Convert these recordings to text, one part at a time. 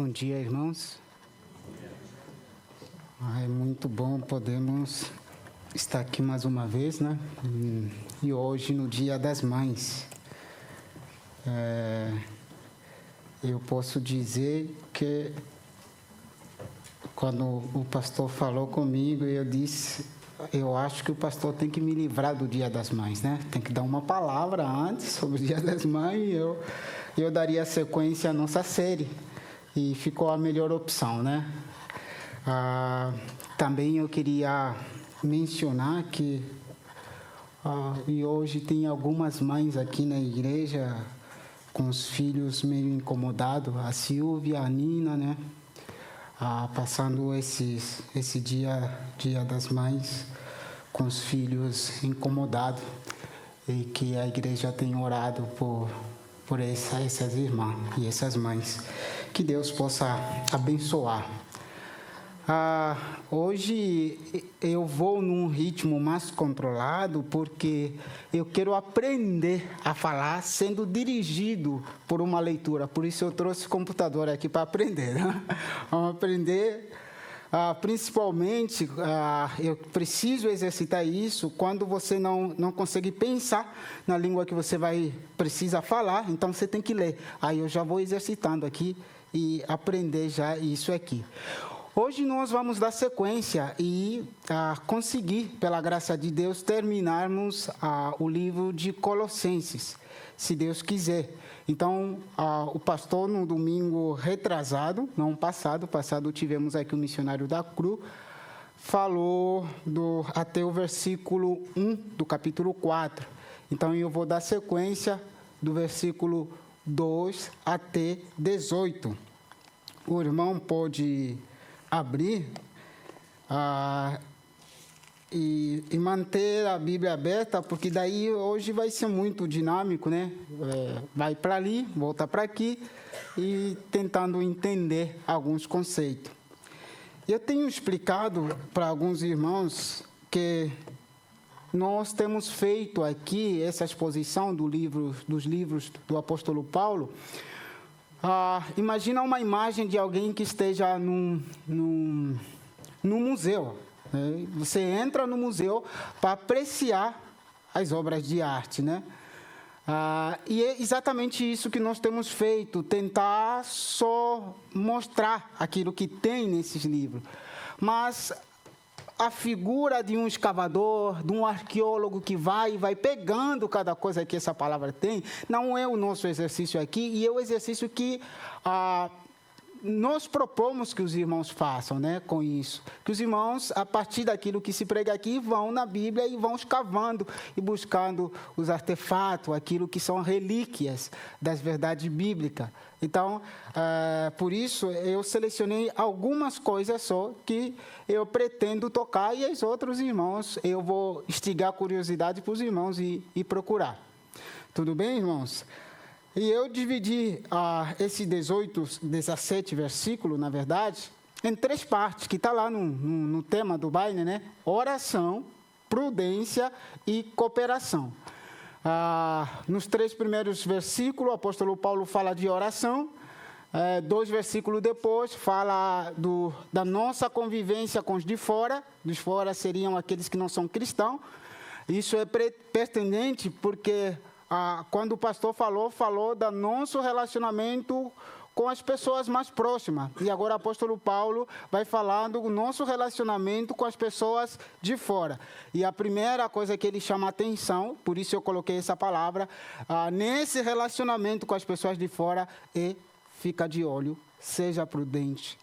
Bom dia, irmãos. É muito bom podermos estar aqui mais uma vez, né? E hoje, no Dia das Mães. Eu posso dizer que quando o pastor falou comigo, eu disse, eu acho que o pastor tem que me livrar do Dia das Mães, né? Tem que dar uma palavra antes sobre o Dia das Mães e eu daria sequência à nossa série. E ficou a melhor opção, né? Também eu queria mencionar que e hoje tem algumas mães aqui na igreja com os filhos meio incomodados, a Silvia, a Nina, né? Passando esse dia das mães com os filhos incomodados e que a igreja tem orado por essas irmãs e essas mães. Que Deus possa abençoar. Hoje eu vou num ritmo mais controlado porque eu quero aprender a falar sendo dirigido por uma leitura. Por isso eu trouxe o computador aqui para aprender, né? Vamos aprender. Principalmente, eu preciso exercitar isso quando você não consegue pensar na língua que você precisa falar, então você tem que ler. Aí eu já vou exercitando aqui e aprender já isso aqui. Hoje nós vamos dar sequência e conseguir, pela graça de Deus, terminarmos o livro de Colossenses, se Deus quiser. Então, o pastor, no domingo retrasado, não passado tivemos aqui o missionário da Cruz, falou até o versículo 1 do capítulo 4. Então, eu vou dar sequência do versículo 2 até 18. O irmão pode abrir e manter a Bíblia aberta, porque daí hoje vai ser muito dinâmico, né? Vai para ali, volta para aqui e tentando entender alguns conceitos. Eu tenho explicado para alguns irmãos que nós temos feito aqui essa exposição dos livros do apóstolo Paulo. Imagina uma imagem de alguém que esteja num museu. Né? Você entra no museu para apreciar as obras de arte, né? E é exatamente isso que nós temos feito, tentar só mostrar aquilo que tem nesses livros. Mas a figura de um escavador, de um arqueólogo que vai pegando cada coisa que essa palavra tem, não é o nosso exercício aqui, e é o exercício que nós propomos que os irmãos façam, né, com isso. Que os irmãos, a partir daquilo que se prega aqui, vão na Bíblia e vão escavando e buscando os artefatos, aquilo que são relíquias das verdades bíblicas. Então, por isso, eu selecionei algumas coisas só que eu pretendo tocar e os outros irmãos, eu vou instigar a curiosidade para os irmãos e procurar. Tudo bem, irmãos? E eu dividi esse 17 versículo, na verdade, em 3 partes, que está lá no tema do baile, né? Oração, prudência e cooperação. Nos 3 primeiros versículos, o apóstolo Paulo fala de oração. 2 versículos depois, fala da nossa convivência com os de fora. Dos fora seriam aqueles que não são cristãos. Isso é pertinente porque quando o pastor falou do nosso relacionamento com as pessoas mais próximas. E agora o apóstolo Paulo vai falar do nosso relacionamento com as pessoas de fora. E a primeira coisa que ele chama a atenção, por isso eu coloquei essa palavra, nesse relacionamento com as pessoas de fora, fica de olho, seja prudente.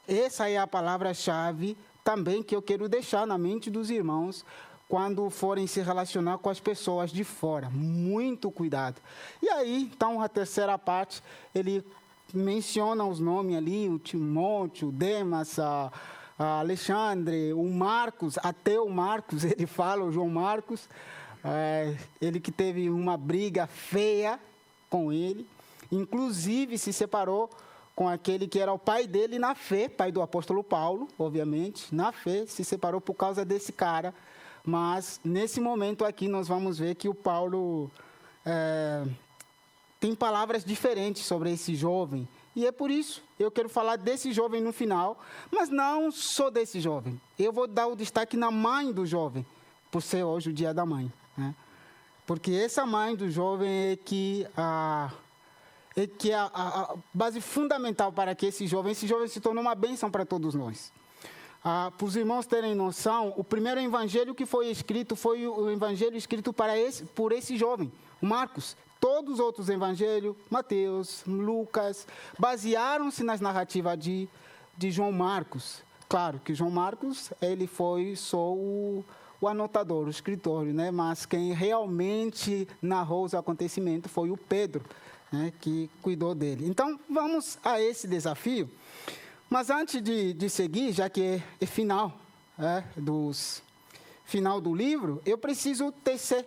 Essa é a palavra-chave também que eu quero deixar na mente dos irmãos, quando forem se relacionar com as pessoas de fora. Muito cuidado. E aí, então, a terceira parte, ele menciona os nomes ali, o Timóteo, o Demas, a Alexandre, o Marcos, até o Marcos, ele fala, o João Marcos, ele que teve uma briga feia com ele, inclusive se separou com aquele que era o pai dele na fé, pai do apóstolo Paulo, obviamente, na fé, se separou por causa desse cara. Mas, nesse momento aqui, nós vamos ver que o Paulo tem palavras diferentes sobre esse jovem. E é por isso eu quero falar desse jovem no final, mas não só desse jovem. Eu vou dar o destaque na mãe do jovem, por ser hoje o dia da mãe, né? Porque essa mãe do jovem é que a base fundamental para que esse jovem se tornou uma bênção para todos nós. Para os irmãos terem noção, o primeiro evangelho que foi escrito foi o evangelho escrito por esse jovem, o Marcos. Todos os outros evangelhos, Mateus, Lucas, basearam-se nas narrativas de João Marcos. Claro que João Marcos, ele foi só o anotador, o escritor, né? Mas quem realmente narrou os acontecimentos foi o Pedro, né? Que cuidou dele. Então, vamos a esse desafio. Mas antes de seguir, já que é final, final do livro, eu preciso tecer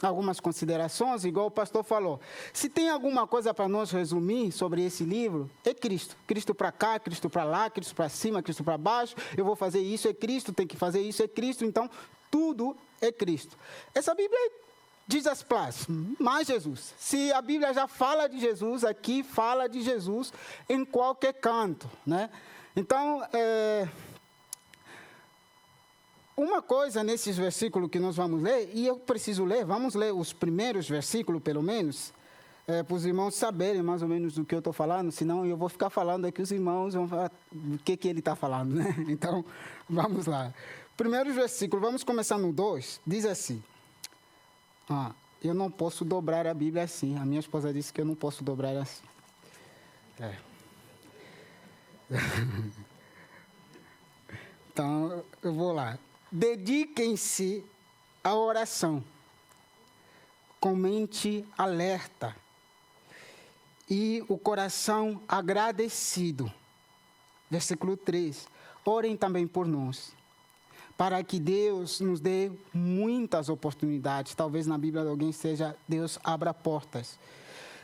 algumas considerações, igual o pastor falou. Se tem alguma coisa para nós resumir sobre esse livro, é Cristo. Cristo para cá, Cristo para lá, Cristo para cima, Cristo para baixo. Eu vou fazer isso, é Cristo, tem que fazer isso, é Cristo. Então, tudo é Cristo. Essa Bíblia diz as plás, mais Jesus. Se a Bíblia já fala de Jesus, aqui fala de Jesus em qualquer canto, né? Então, uma coisa nesses versículos que nós vamos ler, e eu preciso ler, vamos ler os primeiros versículos, pelo menos, para os irmãos saberem mais ou menos do que eu estou falando, senão eu vou ficar falando aqui, os irmãos vão falar do que ele está falando, né? Então, vamos lá. Primeiro versículo, vamos começar no 2, diz assim: eu não posso dobrar a Bíblia assim. A minha esposa disse que eu não posso dobrar assim. Então, eu vou lá. Dediquem-se à oração, com mente alerta e o coração agradecido. Versículo 3. Orem também por nós, para que Deus nos dê muitas oportunidades. Talvez na Bíblia de alguém seja: Deus abra portas,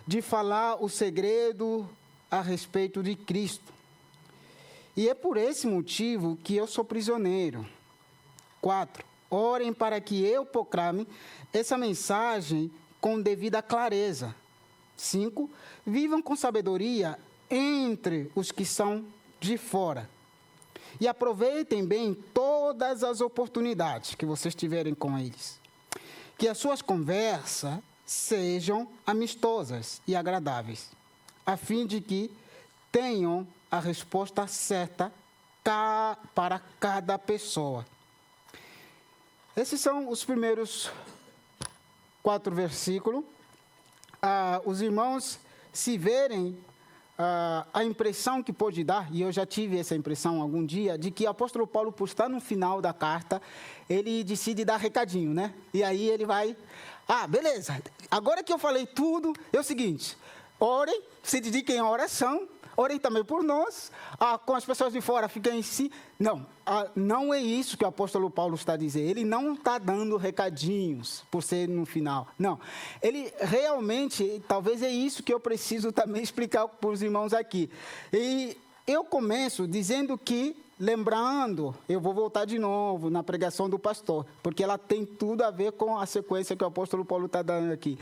de falar o segredo a respeito de Cristo. E é por esse motivo que eu sou prisioneiro. 4. Orem para que eu proclame essa mensagem com devida clareza. 5. Vivam com sabedoria entre os que são de fora. E aproveitem bem todas as oportunidades que vocês tiverem com eles. Que as suas conversas sejam amistosas e agradáveis, a fim de que tenham a resposta certa para cada pessoa. Esses são os primeiros 4 versículos. Os irmãos, se verem a impressão que pode dar, e eu já tive essa impressão algum dia, de que o apóstolo Paulo, por estar no final da carta, ele decide dar recadinho, né? E aí ele vai: beleza, agora que eu falei tudo, é o seguinte: orem, se dediquem à oração, orem também por nós, com as pessoas de fora fiquem em si. Não, não é isso que o apóstolo Paulo está dizendo. Ele não está dando recadinhos por ser no final. Não, ele realmente, talvez é isso que eu preciso também explicar para os irmãos aqui. E eu começo dizendo que, lembrando, eu vou voltar de novo na pregação do pastor, porque ela tem tudo a ver com a sequência que o apóstolo Paulo está dando aqui.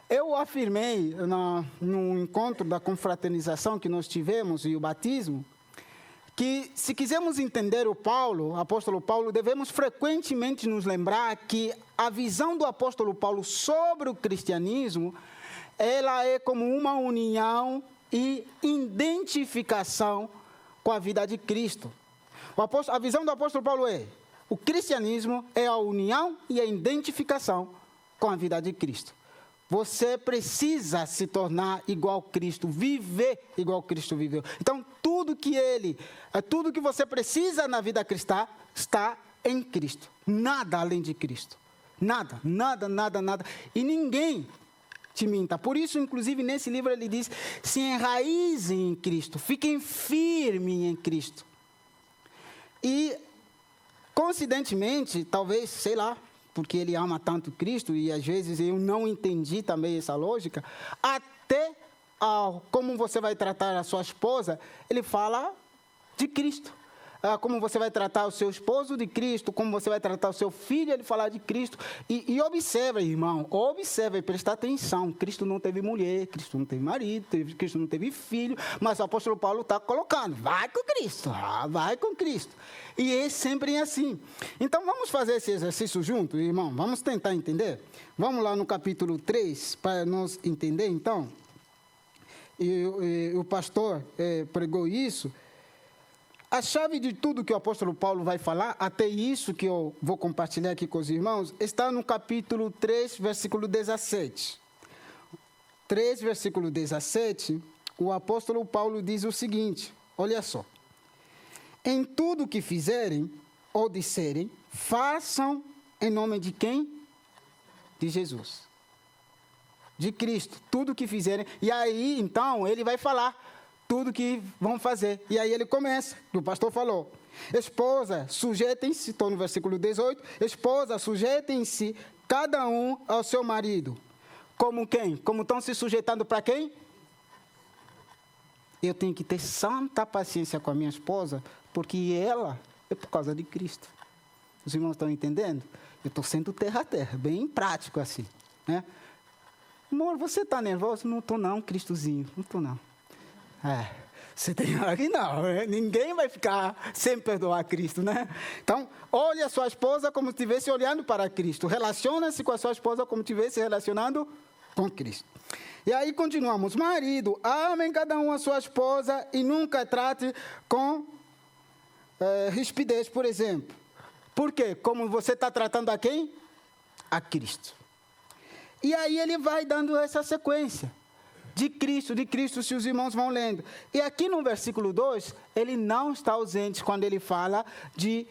Eu afirmei no encontro da confraternização que nós tivemos e o batismo, que se quisermos entender o apóstolo Paulo, devemos frequentemente nos lembrar que a visão do apóstolo Paulo sobre o cristianismo, ela é como uma união e identificação com a vida de Cristo. A visão do apóstolo Paulo é: o cristianismo é a união e a identificação com a vida de Cristo. Você precisa se tornar igual a Cristo, viver igual Cristo viveu. Então, tudo que você precisa na vida cristã está em Cristo. Nada além de Cristo. Nada. E ninguém te minta. Por isso, inclusive, nesse livro ele diz: se enraizem em Cristo, fiquem firmes em Cristo. E, coincidentemente, talvez, sei lá, porque ele ama tanto Cristo, e às vezes eu não entendi também essa lógica, até como você vai tratar a sua esposa, ele fala de Cristo. como você vai tratar o seu esposo de Cristo, como você vai tratar o seu filho, ele falar de Cristo. E observa, irmão, observa e presta atenção. Cristo não teve mulher, Cristo não teve marido, Cristo não teve filho, mas o apóstolo Paulo está colocando, vai com Cristo, vai com Cristo. E é sempre assim. Então, vamos fazer esse exercício junto, irmão? Vamos tentar entender? Vamos lá no capítulo 3, para nós entender, então. E o pastor pregou isso. A chave de tudo que o apóstolo Paulo vai falar, até isso que eu vou compartilhar aqui com os irmãos, está no capítulo 3, versículo 17. 3, versículo 17, o apóstolo Paulo diz o seguinte, olha só. Em tudo que fizerem ou disserem, façam em nome de quem? De Jesus. De Cristo. Tudo que fizerem. E aí, então, ele vai falar tudo que vão fazer. E aí ele começa, o pastor falou. Esposa, sujeitem-se, estou no versículo 18. Esposa, sujeitem-se cada um ao seu marido. Como quem? Como estão se sujeitando para quem? Eu tenho que ter santa paciência com a minha esposa, porque ela é por causa de Cristo. Os irmãos estão entendendo? Eu estou sendo terra a terra, bem prático assim, né? Amor, você está nervoso? Não estou não, Cristozinho, não estou não. Você tem hora que não, né? Ninguém vai ficar sem perdoar Cristo, né? Então, olhe a sua esposa como se estivesse olhando para Cristo. Relaciona-se com a sua esposa como se estivesse relacionando com Cristo. E aí continuamos. Marido, amem cada um a sua esposa e nunca trate com rispidez, por exemplo. Por quê? Como você está tratando a quem? A Cristo. E aí ele vai dando essa sequência. De Cristo, se os irmãos vão lendo. E aqui no versículo 2, ele não está ausente quando ele fala de...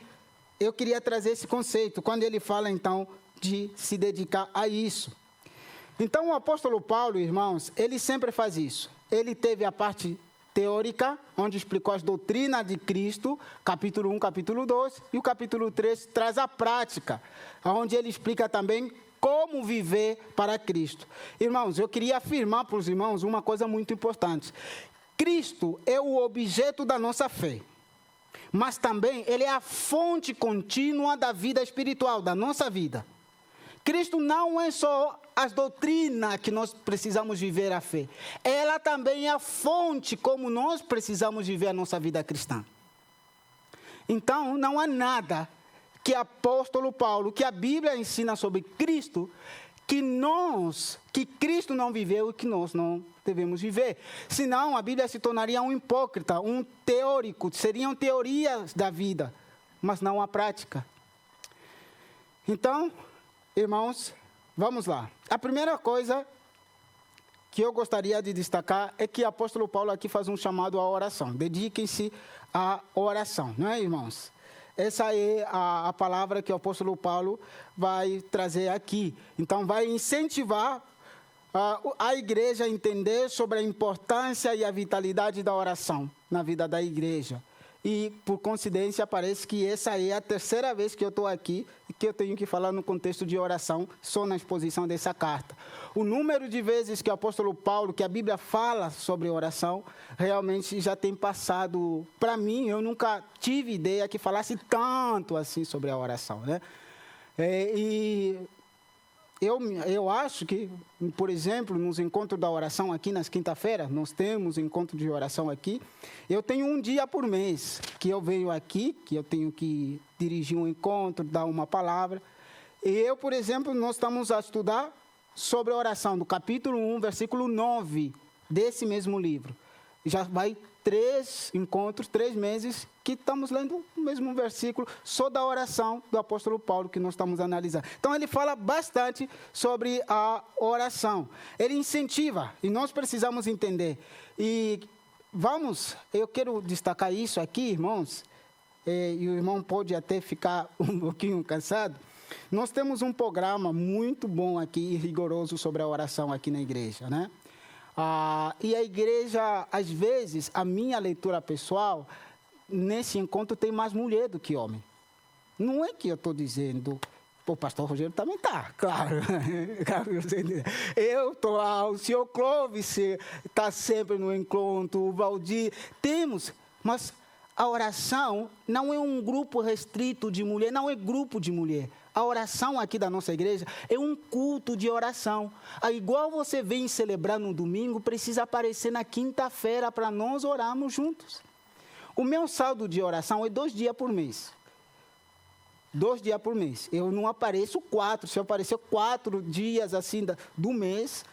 Eu queria trazer esse conceito, quando ele fala, então, de se dedicar a isso. Então, o apóstolo Paulo, irmãos, ele sempre faz isso. Ele teve a parte teórica, onde explicou as doutrinas de Cristo, capítulo 1, capítulo 2, e o capítulo 3 traz a prática, onde ele explica também como viver para Cristo. Irmãos, eu queria afirmar para os irmãos uma coisa muito importante. Cristo é o objeto da nossa fé, mas também ele é a fonte contínua da vida espiritual, da nossa vida. Cristo não é só as doutrinas que nós precisamos viver a fé. Ela também é a fonte como nós precisamos viver a nossa vida cristã. Então, não há nada que apóstolo Paulo, que a Bíblia ensina sobre Cristo, que Cristo não viveu e que nós não devemos viver. Senão, a Bíblia se tornaria um hipócrita, um teórico, seriam teorias da vida, mas não a prática. Então, irmãos, vamos lá. A primeira coisa que eu gostaria de destacar é que o apóstolo Paulo aqui faz um chamado à oração. Dediquem-se à oração, não é, irmãos? Essa é a palavra que o apóstolo Paulo vai trazer aqui. Então, vai incentivar a igreja a entender sobre a importância e a vitalidade da oração na vida da igreja. E, por coincidência, parece que essa é a terceira vez que eu estou aqui e que eu tenho que falar no contexto de oração, só na exposição dessa carta. O número de vezes que o apóstolo Paulo, que a Bíblia fala sobre oração, realmente já tem passado. Para mim, eu nunca tive ideia que falasse tanto assim sobre a oração, né? Eu acho que, por exemplo, nos encontros da oração aqui nas quinta-feiras, nós temos encontro de oração aqui, eu tenho um dia por mês que eu venho aqui, que eu tenho que dirigir um encontro, dar uma palavra. E eu, por exemplo, nós estamos a estudar sobre a oração, do capítulo 1, versículo 9, desse mesmo livro. Já vai 3 encontros, 3 meses, que estamos lendo o mesmo versículo, só da oração do apóstolo Paulo, que nós estamos analisando. Então, ele fala bastante sobre a oração. Ele incentiva, e nós precisamos entender. E eu quero destacar isso aqui, irmãos, e o irmão pode até ficar um pouquinho cansado. Nós temos um programa muito bom aqui, rigoroso, sobre a oração aqui na igreja, né? E a igreja, às vezes, a minha leitura pessoal, nesse encontro tem mais mulher do que homem. Não é que eu estou dizendo, o pastor Rogério também está, claro. Eu estou lá, o senhor Clóvis está sempre no encontro, o Valdir, temos, mas a oração não é um grupo restrito de mulher, não é grupo de mulher. A oração aqui da nossa igreja é um culto de oração. Igual você vem celebrar no domingo, precisa aparecer na quinta-feira para nós orarmos juntos. O meu saldo de oração é 2 dias por mês. 2 dias por mês. Eu não apareço 4. Se eu aparecer 4 dias assim do mês,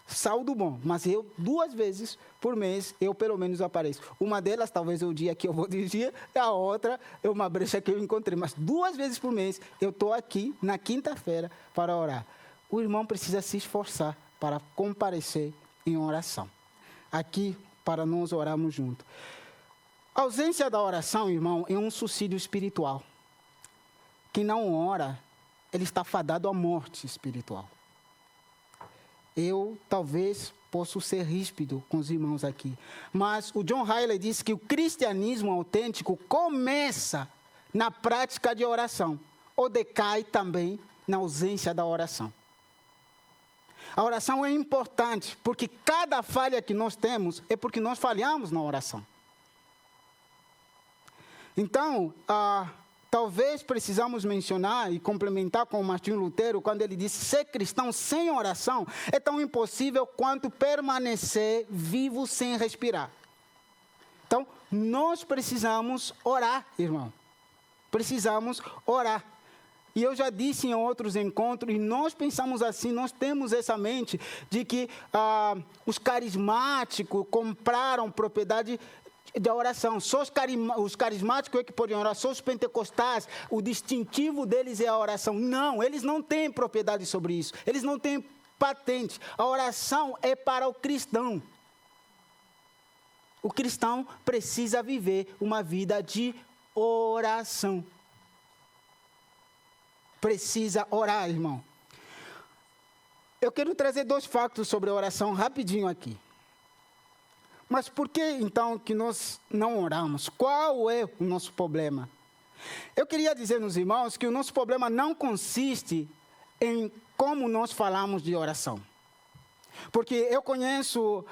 saldo bom. Mas eu, 2 vezes por mês, eu pelo menos apareço. Uma delas, talvez é o dia que eu vou dirigir, e a outra é uma brecha que eu encontrei. Mas 2 vezes por mês, eu estou aqui na quinta-feira para orar. O irmão precisa se esforçar para comparecer em oração. Aqui, para nós orarmos juntos. A ausência da oração, irmão, é um suicídio espiritual. Quem não ora, ele está fadado à morte espiritual. Eu, talvez, posso ser ríspido com os irmãos aqui. Mas o John Riley diz que o cristianismo autêntico começa na prática de oração, ou decai também na ausência da oração. A oração é importante, porque cada falha que nós temos é porque nós falhamos na oração. Então, talvez precisamos mencionar e complementar com o Martinho Lutero, quando ele disse: ser cristão sem oração é tão impossível quanto permanecer vivo sem respirar. Então, nós precisamos orar, irmão. Precisamos orar. E eu já disse em outros encontros, e nós pensamos assim, nós temos essa mente de que os carismáticos compraram propriedade da oração. Só os carismáticos é que podem orar, só os pentecostais, o distintivo deles é a oração. Não, eles não têm propriedade sobre isso, eles não têm patente. A oração é para o cristão. O cristão precisa viver uma vida de oração. Precisa orar, irmão. Eu quero trazer 2 fatos sobre a oração rapidinho aqui. Mas por que, então, que nós não oramos? Qual é o nosso problema? Eu queria dizer nos irmãos que o nosso problema não consiste em como nós falamos de oração. Porque eu conheço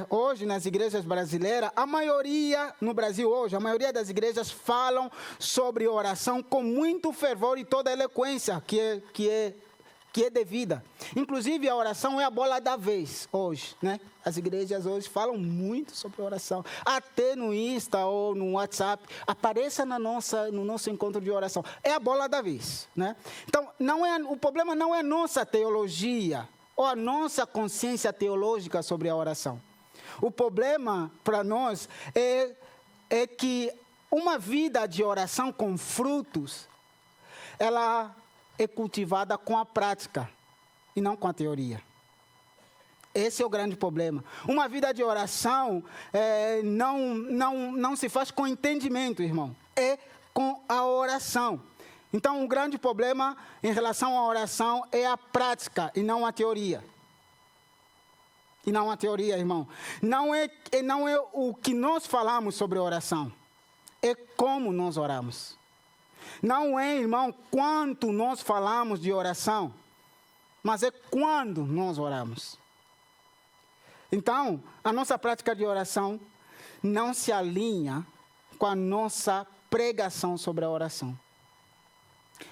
hoje nas igrejas brasileiras, a maioria, no Brasil hoje, a maioria das igrejas falam sobre oração com muito fervor e toda a eloquência que é devida. Inclusive, a oração é a bola da vez hoje, né? As igrejas hoje falam muito sobre oração. Até no Insta ou no WhatsApp, apareça no nosso encontro de oração. É a bola da vez, né? Então, o problema não é nossa teologia ou a nossa consciência teológica sobre a oração. O problema para nós é que uma vida de oração com frutos, ela é cultivada com a prática e não com a teoria. Esse é o grande problema. Uma vida de oração não se faz com entendimento, irmão. É com a oração. Então, o grande problema em relação à oração é a prática e não a teoria. E não a teoria, irmão. Não é o que nós falamos sobre oração. É como nós oramos. Não é, irmão, quanto nós falamos de oração, mas é quando nós oramos. Então, a nossa prática de oração não se alinha com a nossa pregação sobre a oração.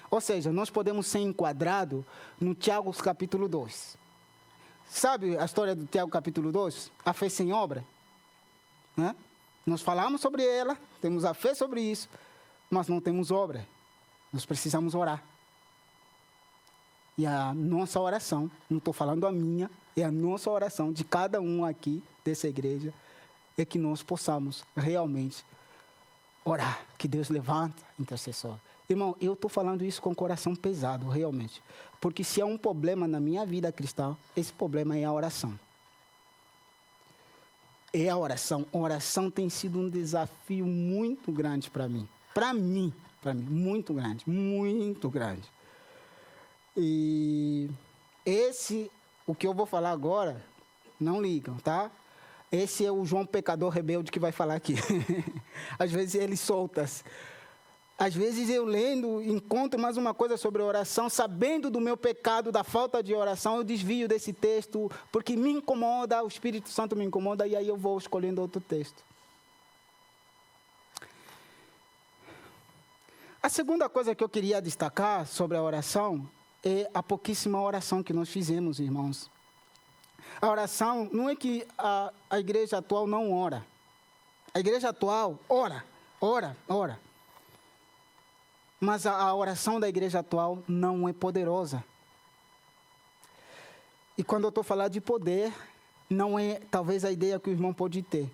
Ou seja, nós podemos ser enquadrados no Tiago capítulo 2. Sabe a história do Tiago capítulo 2? A fé sem obra? Né? Nós falamos sobre ela, temos a fé sobre isso, mas não temos obra. Nós precisamos orar. E a nossa oração, não estou falando a minha, é a nossa oração de cada um aqui dessa igreja, é que nós possamos realmente orar, que Deus levanta intercessor. Irmão, eu estou falando isso com o coração pesado, realmente. Porque se há um problema na minha vida cristã, esse problema é a oração. É a oração. A oração tem sido um desafio muito grande para mim. Para mim, muito grande, muito grande. E o que eu vou falar agora, não ligam, tá? Esse é o João pecador rebelde que vai falar aqui. Às vezes ele solta-se. Às vezes eu lendo, encontro mais uma coisa sobre oração, sabendo do meu pecado, da falta de oração, eu desvio desse texto, porque me incomoda, o Espírito Santo me incomoda, e aí eu vou escolhendo outro texto. A segunda coisa que eu queria destacar sobre a oração é a pouquíssima oração que nós fizemos, irmãos. A oração não é que a igreja atual não ora. A igreja atual ora. Mas a oração da igreja atual não é poderosa. E quando eu estou falando de poder, não é talvez a ideia que o irmão pode ter.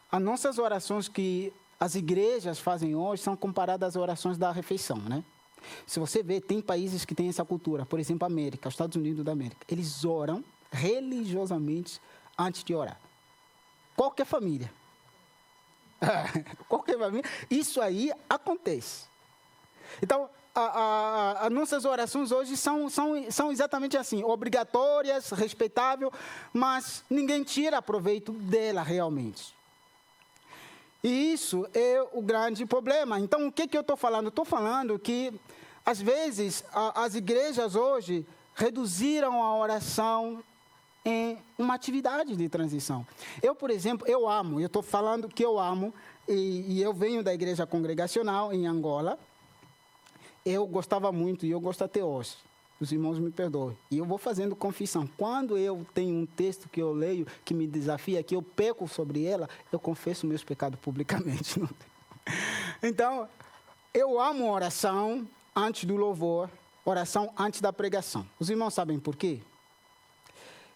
As nossas orações que as igrejas fazem hoje são comparadas às orações da refeição, né? Se você vê, tem países que têm essa cultura. Por exemplo, a América, os Estados Unidos da América. Eles oram religiosamente antes de orar. Qualquer família. Qualquer família. Isso aí acontece. Então, as nossas orações hoje são exatamente assim, obrigatórias, respeitáveis, mas ninguém tira proveito dela realmente. E isso é o grande problema. Então, o que eu estou falando? Estou falando que, às vezes, as igrejas hoje reduziram a oração em uma atividade de transição. Eu, por exemplo, eu estou falando que eu amo, e eu venho da igreja congregacional em Angola. Eu gostava muito, e eu gosto até hoje. Os irmãos me perdoem. E eu vou fazendo confissão. Quando eu tenho um texto que eu leio, que me desafia, que eu peco sobre ela, eu confesso meus pecados publicamente. Então, eu amo oração antes do louvor, oração antes da pregação. Os irmãos sabem por quê?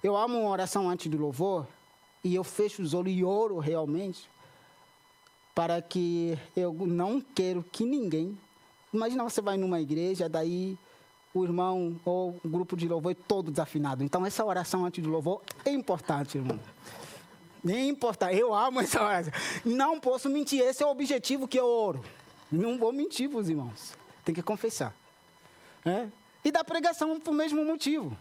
Eu amo oração antes do louvor, e eu fecho os olhos e oro realmente, para que eu não quero que ninguém... Imagina você vai numa igreja, daí o irmão ou o grupo de louvor é todo desafinado. Então, essa oração antes do louvor é importante, irmão. É importante. Eu amo essa oração. Não posso mentir. Esse é o objetivo que eu oro. Não vou mentir para os irmãos. Tem que confessar. E da pregação, por mesmo motivo.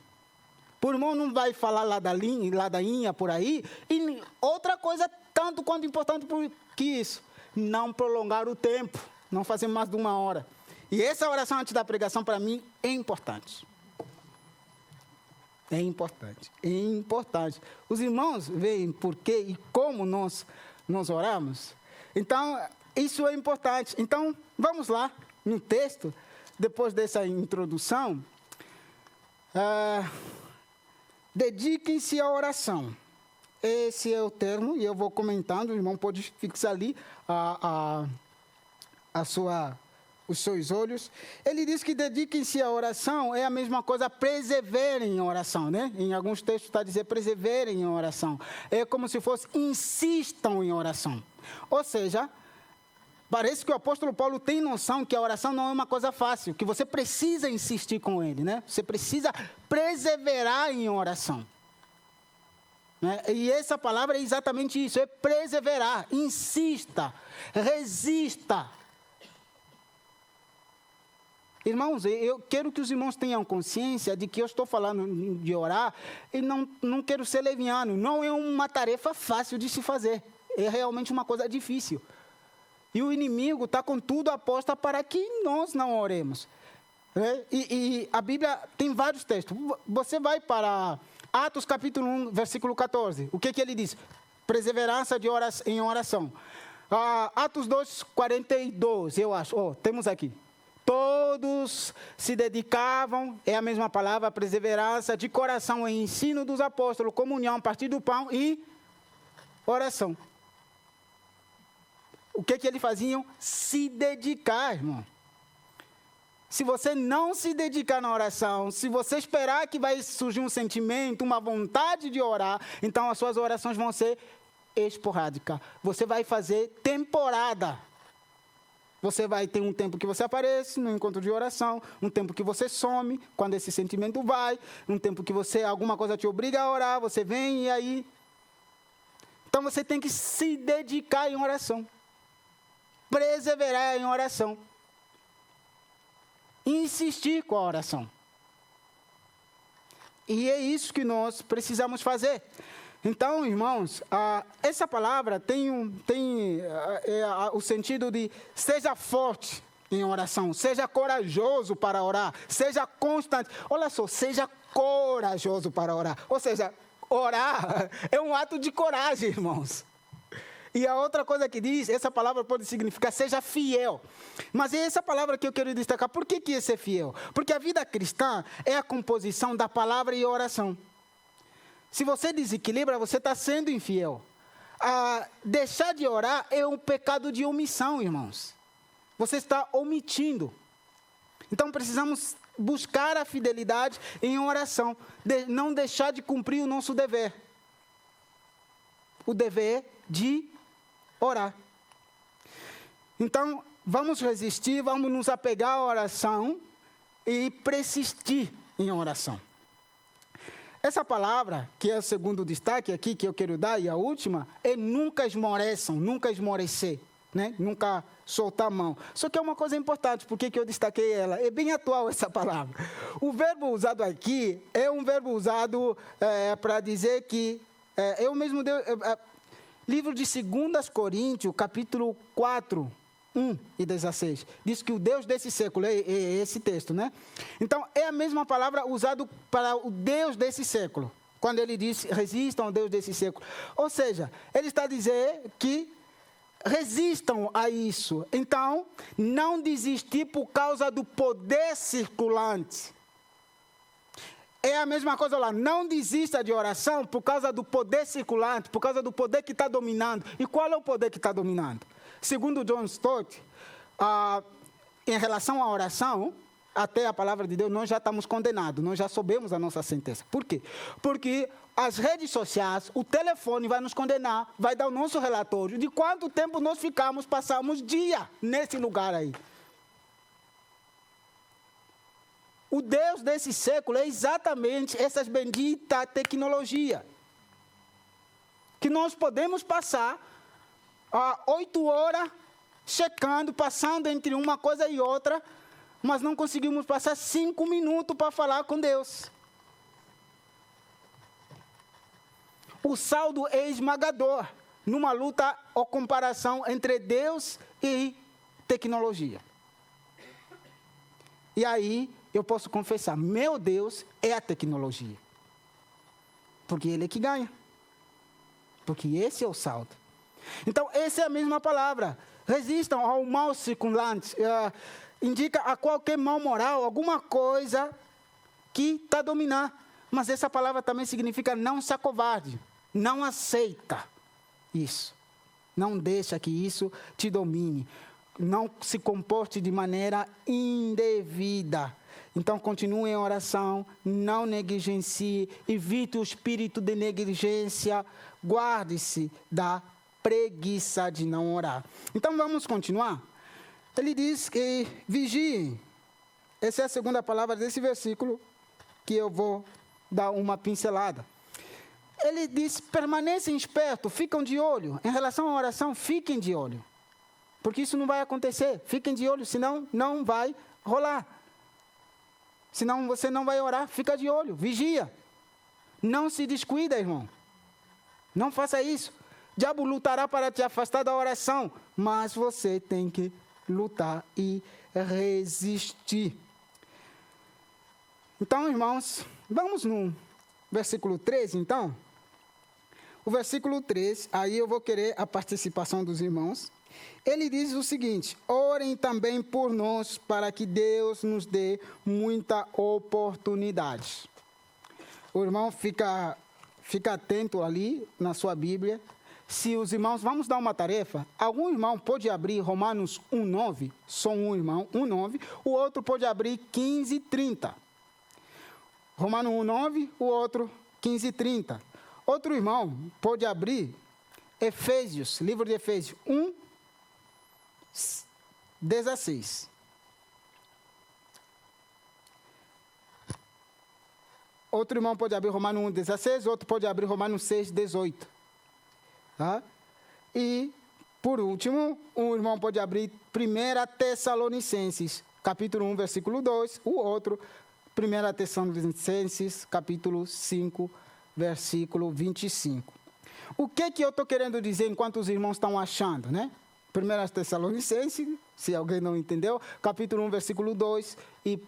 O irmão não vai falar ladainha por aí. E outra coisa, tanto quanto importante que isso, não prolongar o tempo. Não fazer mais de 1 hora. E essa oração antes da pregação, para mim, é importante. É importante. É importante. Os irmãos veem por quê e como nós oramos. Então, isso é importante. Então, vamos lá, no texto, depois dessa introdução. Dediquem-se à oração. Esse é o termo, e eu vou comentando, o irmão pode fixar ali os seus olhos. Ele diz que dediquem-se à oração, é a mesma coisa, perseverem em oração, né? Em alguns textos está a dizer perseverem em oração. É como se fosse insistam em oração. Ou seja, parece que o apóstolo Paulo tem noção que a oração não é uma coisa fácil, que você precisa insistir com ele, né? Você precisa perseverar em oração. E essa palavra é exatamente isso, é perseverar, insista, resista. Irmãos, eu quero que os irmãos tenham consciência de que eu estou falando de orar e não quero ser leviano. Não é uma tarefa fácil de se fazer. É realmente uma coisa difícil. E o inimigo está com tudo aposta para que nós não oremos. E a Bíblia tem vários textos. Você vai para Atos capítulo 1, versículo 14. O que ele diz? Perseverança em oração. Atos 2, 42, eu acho. Temos aqui. Todos se dedicavam, é a mesma palavra, perseverança de coração em ensino dos apóstolos, comunhão, partir do pão e oração. O que eles faziam? Se dedicar, irmão. Se você não se dedicar na oração, se você esperar que vai surgir um sentimento, uma vontade de orar, então as suas orações vão ser esporádicas. Você vai fazer temporada. Você vai ter um tempo que você aparece no encontro de oração, um tempo que você some, quando esse sentimento vai, um tempo que alguma coisa te obriga a orar, você vem e aí... Então você tem que se dedicar em oração. Perseverar em oração. Insistir com a oração. E é isso que nós precisamos fazer. Então, irmãos, essa palavra tem o sentido de seja forte em oração, seja corajoso para orar, seja constante. Olha só, seja corajoso para orar. Ou seja, orar é um ato de coragem, irmãos. E a outra coisa que diz, essa palavra pode significar seja fiel. Mas é essa palavra que eu quero destacar. Por que é ser fiel? Porque a vida cristã é a composição da palavra e oração. Se você desequilibra, você está sendo infiel. Deixar de orar é um pecado de omissão, irmãos. Você está omitindo. Então precisamos buscar a fidelidade em oração. Não deixar de cumprir o nosso dever. O dever de orar. Então, vamos resistir, vamos nos apegar à oração e persistir em oração. Essa palavra, que é o segundo destaque aqui que eu quero dar, e a última, é nunca esmoreçam, nunca esmorecer, né? Nunca soltar a mão. Só que é uma coisa importante, por que eu destaquei ela? É bem atual essa palavra. O verbo usado aqui é um verbo usado para dizer que eu mesmo Deus... livro de 2 Coríntios, capítulo 4, 1 e 16. Diz que o Deus desse século, é esse texto, né? Então, é a mesma palavra usada para o Deus desse século. Quando ele diz, resistam ao Deus desse século. Ou seja, ele está a dizer que resistam a isso. Então, não desistir por causa do poder circulante. É a mesma coisa lá, não desista de oração por causa do poder circulante, por causa do poder que está dominando. E qual é o poder que está dominando? Segundo John Stott, em relação à oração, até a palavra de Deus, nós já estamos condenados, nós já soubemos a nossa sentença. Por quê? Porque as redes sociais, o telefone vai nos condenar, vai dar o nosso relatório de quanto tempo nós passamos dia nesse lugar aí. O Deus desse século é exatamente essa bendita tecnologia. Que nós podemos passar 8 horas checando, passando entre uma coisa e outra, mas não conseguimos passar 5 minutos para falar com Deus. O saldo é esmagador numa luta ou comparação entre Deus e tecnologia. E aí, eu posso confessar, meu Deus é a tecnologia. Porque Ele é que ganha. Porque esse é o saldo. Então, essa é a mesma palavra. Resistam ao mal circulante. Indica a qualquer mal moral, alguma coisa que está dominando. Mas essa palavra também significa não se acovarde. Não aceita isso. Não deixa que isso te domine. Não se comporte de maneira indevida. Então, continue em oração, não negligencie, evite o espírito de negligência, guarde-se da preguiça de não orar. Então, vamos continuar. Ele diz que vigiem. Essa é a segunda palavra desse versículo, que eu vou dar uma pincelada. Ele diz, permanecem espertos, ficam de olho. Em relação à oração, fiquem de olho. Porque isso não vai acontecer. Fiquem de olho, senão não vai rolar. Senão você não vai orar, fica de olho, vigia. Não se descuida, irmão. Não faça isso. O diabo lutará para te afastar da oração, mas você tem que lutar e resistir. Então, irmãos, vamos no versículo 13, então. O versículo 13, aí eu vou querer a participação dos irmãos. Ele diz o seguinte, orem também por nós, para que Deus nos dê muita oportunidade. O irmão fica atento ali na sua Bíblia. Se os irmãos, vamos dar uma tarefa, algum irmão pode abrir Romanos 1:9, só um irmão, 1:9, o outro pode abrir 15:30. Romanos 1:9, o outro 15:30. Outro irmão pode abrir Efésios, livro de Efésios 1:16. Outro irmão pode abrir Romanos 1:16, outro pode abrir Romanos 6:18. Tá? E, por último, um irmão pode abrir 1 Tessalonicenses, capítulo 1, versículo 2, o outro, 1 Tessalonicenses, capítulo 5, versículo 25. O que eu estou querendo dizer enquanto os irmãos estão achando, né? 1 Tessalonicenses, se alguém não entendeu, capítulo 1, versículo 2 e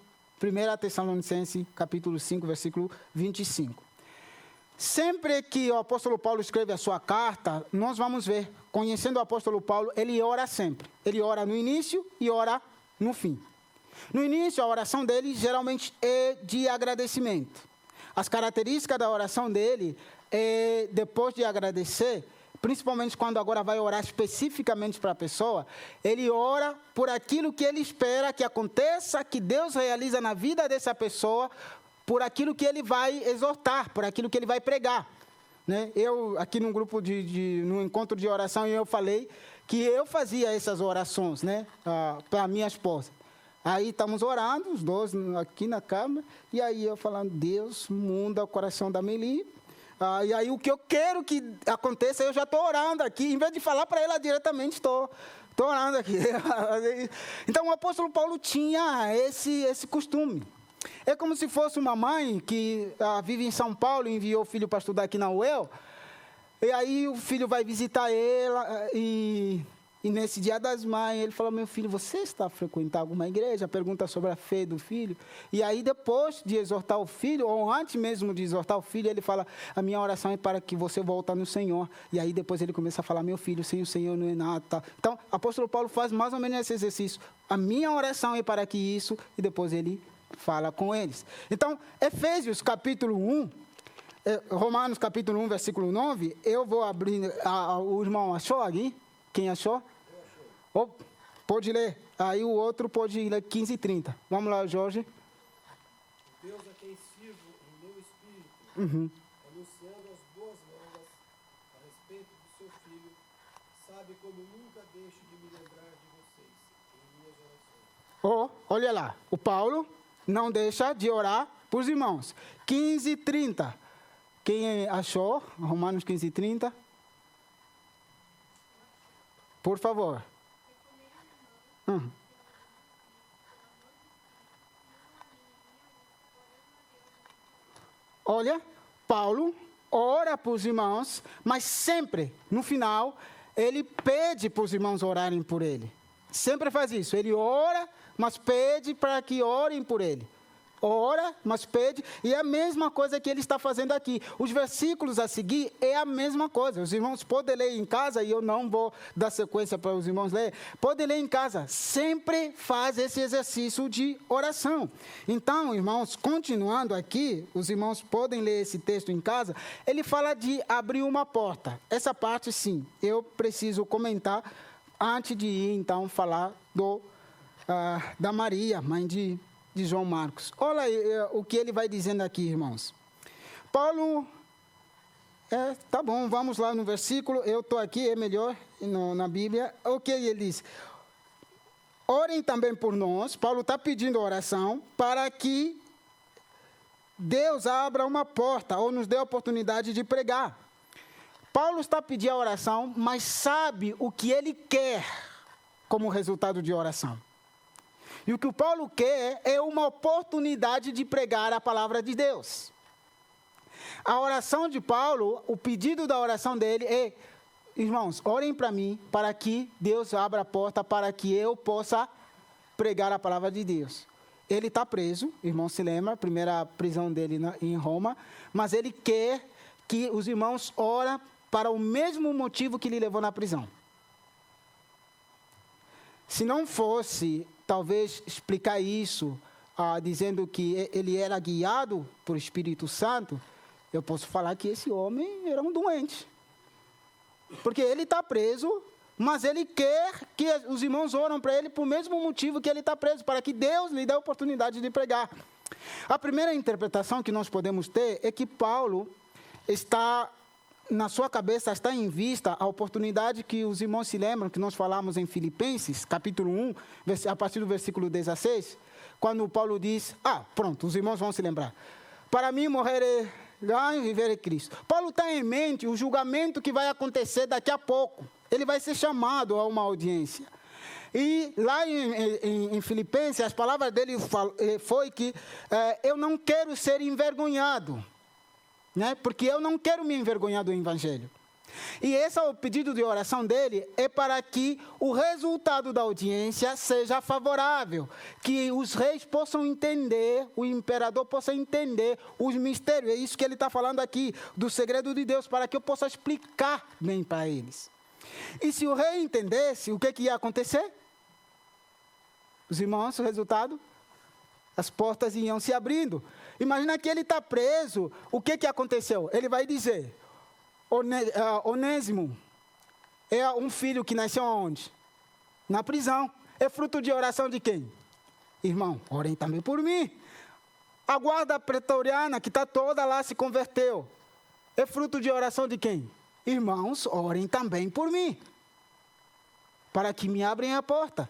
1 Tessalonicenses, capítulo 5, versículo 25. sempre que o apóstolo Paulo escreve a sua carta, nós vamos ver, conhecendo o apóstolo Paulo, ele ora sempre. Ele ora no início e ora no fim. No início, a oração dele geralmente é de agradecimento. As características da oração dele é, depois de agradecer, principalmente quando agora vai orar especificamente para a pessoa, ele ora por aquilo que ele espera que aconteça, que Deus realiza na vida dessa pessoa, por aquilo que ele vai exortar, por aquilo que ele vai pregar. Né? Eu, aqui num grupo, num encontro de oração, eu falei que eu fazia essas orações, né, para a minha esposa. Aí estamos orando, os dois aqui na cama, e aí eu falando, Deus, muda o coração da Meli. E aí o que eu quero que aconteça, eu já estou orando aqui, em vez de falar para ela diretamente, estou orando aqui. Então o apóstolo Paulo tinha esse costume. É como se fosse uma mãe que vive em São Paulo e enviou o filho para estudar aqui na UEL, e aí o filho vai visitar ela, e nesse dia das mães, ele fala, meu filho, você está a frequentar alguma igreja? Pergunta sobre a fé do filho. E aí, depois de exortar o filho, ou antes mesmo de exortar o filho, ele fala, a minha oração é para que você volte no Senhor. E aí, depois ele começa a falar, meu filho, sem o Senhor não é nada. Tá? Então, o apóstolo Paulo faz mais ou menos esse exercício. A minha oração é para que isso, e depois ele fala com eles. Então, Efésios, capítulo 1, Romanos, capítulo 1, versículo 9, eu vou abrir, o irmão achou aqui? Quem achou? Oh, pode ler. Aí o outro pode ler 15 e 30. Vamos lá, Jorge. Deus a quem sirvo em meu espírito, anunciando as boas novas a respeito do seu Filho, sabe como nunca deixo de me lembrar de vocês em minhas orações. Olha lá, o Paulo não deixa de orar por os irmãos. 15 e 30. Quem achou? Romanos 15 e 30. Por favor. Olha, Paulo ora para os irmãos, mas sempre, no final, ele pede para os irmãos orarem por ele. Sempre faz isso. Ele ora, mas pede para que orem por ele. Ora, mas pede, e é a mesma coisa que ele está fazendo aqui. Os versículos a seguir é a mesma coisa. Os irmãos podem ler em casa, e eu não vou dar sequência para os irmãos ler. Podem ler em casa. Sempre faz esse exercício de oração. Então, irmãos, continuando aqui, os irmãos podem ler esse texto em casa. Ele fala de abrir uma porta. Essa parte, sim, eu preciso comentar antes de ir, então, falar da Maria, mãe de João Marcos. Olha o que ele vai dizendo aqui, irmãos. Paulo, tá bom, vamos lá no versículo, eu estou aqui, é melhor na Bíblia. O que ele diz? Orem também por nós. Paulo está pedindo oração para que Deus abra uma porta ou nos dê a oportunidade de pregar. Paulo está pedindo a oração, mas sabe o que ele quer como resultado de oração. E o que o Paulo quer é uma oportunidade de pregar a palavra de Deus. A oração de Paulo, o pedido da oração dele é, irmãos, orem para mim, para que Deus abra a porta, para que eu possa pregar a palavra de Deus. Ele está preso, irmão se lembra, a primeira prisão dele em Roma, mas ele quer que os irmãos orem para o mesmo motivo que lhe levou na prisão. Se não fosse, talvez, explicar isso, dizendo que ele era guiado por Espírito Santo, eu posso falar que esse homem era um doente. Porque ele está preso, mas ele quer que os irmãos oram para ele por mesmo motivo que ele está preso, para que Deus lhe dê a oportunidade de pregar. A primeira interpretação que nós podemos ter é que Paulo está, na sua cabeça, está em vista a oportunidade que os irmãos se lembram, que nós falamos em Filipenses, capítulo 1, a partir do versículo 16, quando Paulo diz, pronto, os irmãos vão se lembrar. Para mim, morrer é ganho, viver é Cristo. Paulo está em mente o julgamento que vai acontecer daqui a pouco. Ele vai ser chamado a uma audiência. E lá em Filipenses, as palavras dele foi que eu não quero ser envergonhado. Né? Porque eu não quero me envergonhar do Evangelho. E esse é o pedido de oração dele, é para que o resultado da audiência seja favorável, que os reis possam entender, o imperador possa entender os mistérios. É isso que ele está falando aqui, do segredo de Deus, para que eu possa explicar bem para eles. E se o rei entendesse, o que ia acontecer? Os irmãos, o resultado? As portas iam se abrindo. Imagina que ele está preso, o que aconteceu? Ele vai dizer... Onésimo é um filho que nasceu aonde? Na prisão. É fruto de oração de quem? Irmão, orem também por mim. A guarda pretoriana que está toda lá se converteu. É fruto de oração de quem? Irmãos, orem também por mim. Para que me abrem a porta.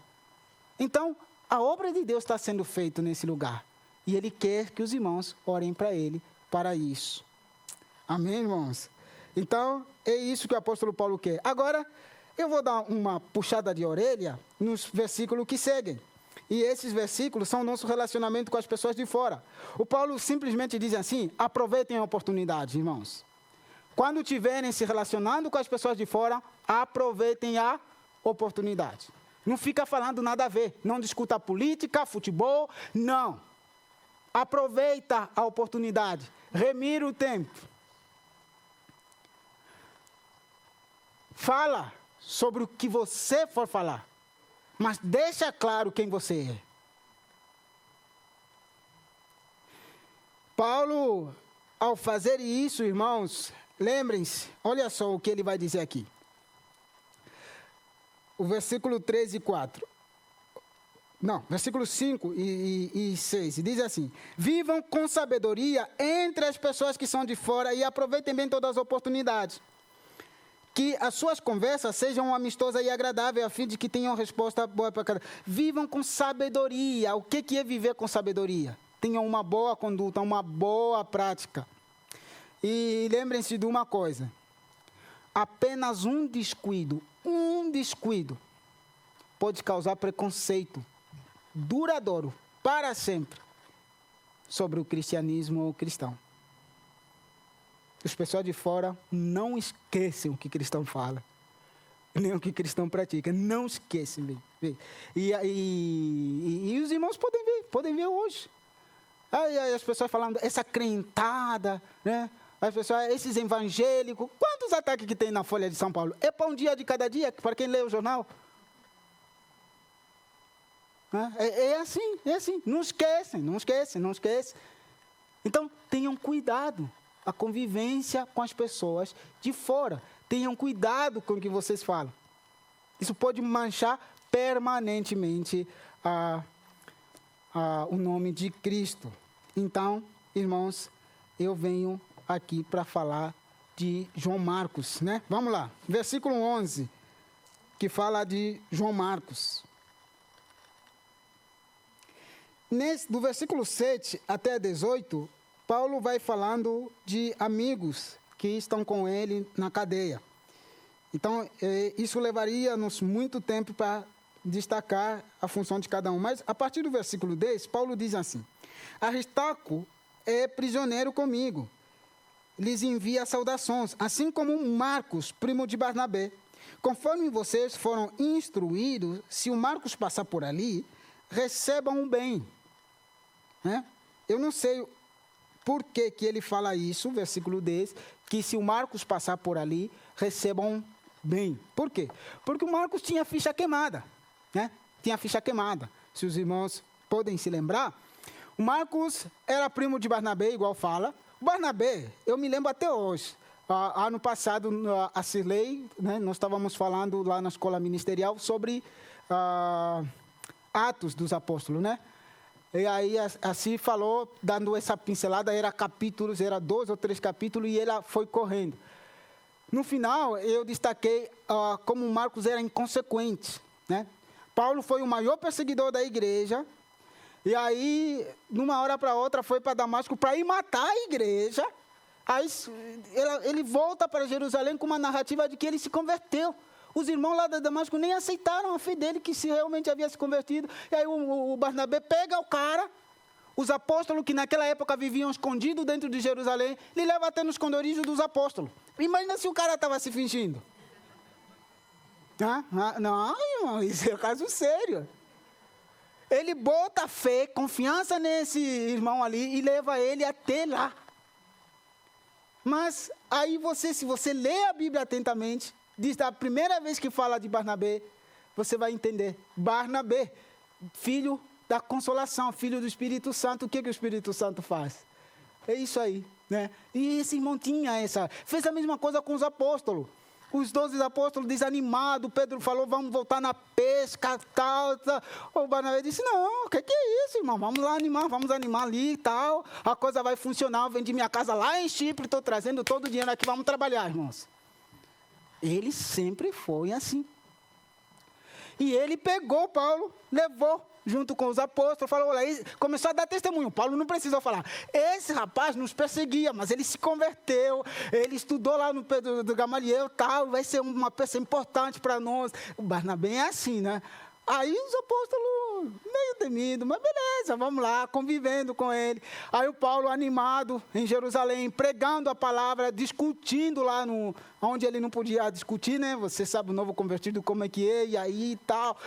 Então, a obra de Deus está sendo feita nesse lugar. E Ele quer que os irmãos orem para Ele para isso. Amém, irmãos? Então, é isso que o apóstolo Paulo quer. Agora, eu vou dar uma puxada de orelha nos versículos que seguem. E esses versículos são o nosso relacionamento com as pessoas de fora. O Paulo simplesmente diz assim: aproveitem a oportunidade, irmãos. Quando estiverem se relacionando com as pessoas de fora, aproveitem a oportunidade. Não fica falando nada a ver. Não discuta política, futebol, não. Aproveita a oportunidade. Remira o tempo. Fala sobre o que você for falar, mas deixa claro quem você é. Paulo, ao fazer isso, irmãos, lembrem-se, olha só o que ele vai dizer aqui. O versículo 3 e 4. Não, versículo 5 e 6, diz assim: vivam com sabedoria entre as pessoas que são de fora e aproveitem bem todas as oportunidades. Que as suas conversas sejam amistosas e agradáveis, a fim de que tenham resposta boa para cada. Vivam com sabedoria. O que é viver com sabedoria? Tenham uma boa conduta, uma boa prática. E lembrem-se de uma coisa. Apenas um descuido pode causar preconceito duradouro, para sempre, sobre o cristianismo ou o cristão. As pessoas de fora não esquecem o que cristão fala, nem o que cristão pratica. Não esquecem. E os irmãos podem ver hoje. Aí as pessoas falando, essa crentada, né? As pessoas, esses evangélicos. Quantos ataques que tem na Folha de São Paulo? É para um dia de cada dia, para quem lê o jornal. É assim. Não esquecem. Então, tenham cuidado. A convivência com as pessoas de fora. Tenham cuidado com o que vocês falam. Isso pode manchar permanentemente o nome de Cristo. Então, irmãos, eu venho aqui para falar de João Marcos, né? Vamos lá, versículo 11, que fala de João Marcos. Do versículo 7 até 18, Paulo vai falando de amigos que estão com ele na cadeia. Então, isso levaria-nos muito tempo para destacar a função de cada um. Mas, a partir do versículo 10, Paulo diz assim: Aristarco é prisioneiro comigo. Lhes envia saudações, assim como Marcos, primo de Barnabé. Conforme vocês foram instruídos, se o Marcos passar por ali, recebam o bem. Eu não sei por que ele fala isso, versículo 10, que se o Marcos passar por ali, recebam bem. Por quê? Porque o Marcos tinha ficha queimada. Tinha ficha queimada. Se os irmãos podem se lembrar, o Marcos era primo de Barnabé, igual fala. Barnabé, eu me lembro até hoje. Ano passado, a Cirlei, nós estávamos falando lá na escola ministerial sobre Atos dos Apóstolos, E aí, assim falou, dando essa pincelada, era capítulos, era 2 ou 3 capítulos, e ela foi correndo. No final, eu destaquei como Marcos era inconsequente, Paulo foi o maior perseguidor da igreja, e aí, numa hora para outra, foi para Damasco para ir matar a igreja. Aí, ele volta para Jerusalém com uma narrativa de que ele se converteu. Os irmãos lá de Damasco nem aceitaram a fé dele, que se realmente havia se convertido. E aí o Barnabé pega o cara, Os apóstolos que naquela época viviam escondidos dentro de Jerusalém, ele leva até no esconderijo dos apóstolos. Imagina se o cara estava se fingindo. Não, irmão, isso é um caso sério. Ele bota fé, confiança nesse irmão ali e leva ele até lá. Mas aí se você lê a Bíblia atentamente, diz da primeira vez que fala de Barnabé, você vai entender. Barnabé, filho da consolação, filho do Espírito Santo. O que o Espírito Santo faz? É isso aí, né? E esse irmão fez a mesma coisa com os apóstolos. Os 12 apóstolos desanimados, Pedro falou, vamos voltar na pesca, tal. O Barnabé disse, não, o que é isso, irmão? Vamos animar ali e tal. A coisa vai funcionar, eu vendi minha casa lá em Chipre, estou trazendo todo o dinheiro aqui, vamos trabalhar, irmãos. Ele sempre foi assim. E ele pegou Paulo, levou junto com os apóstolos, falou, olha, começou a dar testemunho. Paulo não precisou falar. Esse rapaz nos perseguia, mas ele se converteu, ele estudou lá no Pedro do Gamaliel, tal, vai ser uma peça importante para nós. O Barnabé é assim, né? Aí os apóstolos, meio temidos, mas beleza, vamos lá, convivendo com ele. Aí o Paulo, animado, em Jerusalém, pregando a palavra, discutindo lá onde ele não podia discutir, né? Você sabe, o novo convertido, como é que é, e aí e tal,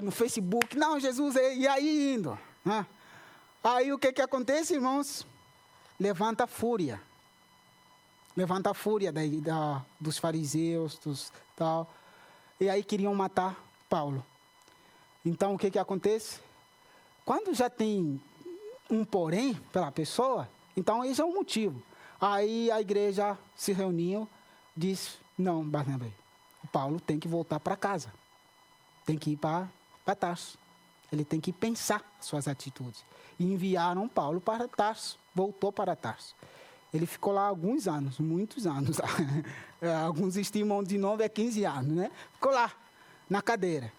no Facebook, não, Jesus, e aí indo. Né? Aí o que acontece, irmãos? Levanta a fúria. Levanta a fúria dos fariseus, tal. E aí queriam matar Paulo. Então, o que acontece? Quando já tem um porém pela pessoa, então esse é um motivo. Aí a igreja se reuniu, disse, não, Barnabé, o Paulo tem que voltar para casa. Tem que ir para Tarso. Ele tem que pensar suas atitudes. E enviaram Paulo para Tarso. Voltou para Tarso. Ele ficou lá alguns anos, muitos anos. Alguns estimam de 9 a 15 anos, né? Ficou lá, na cadeira.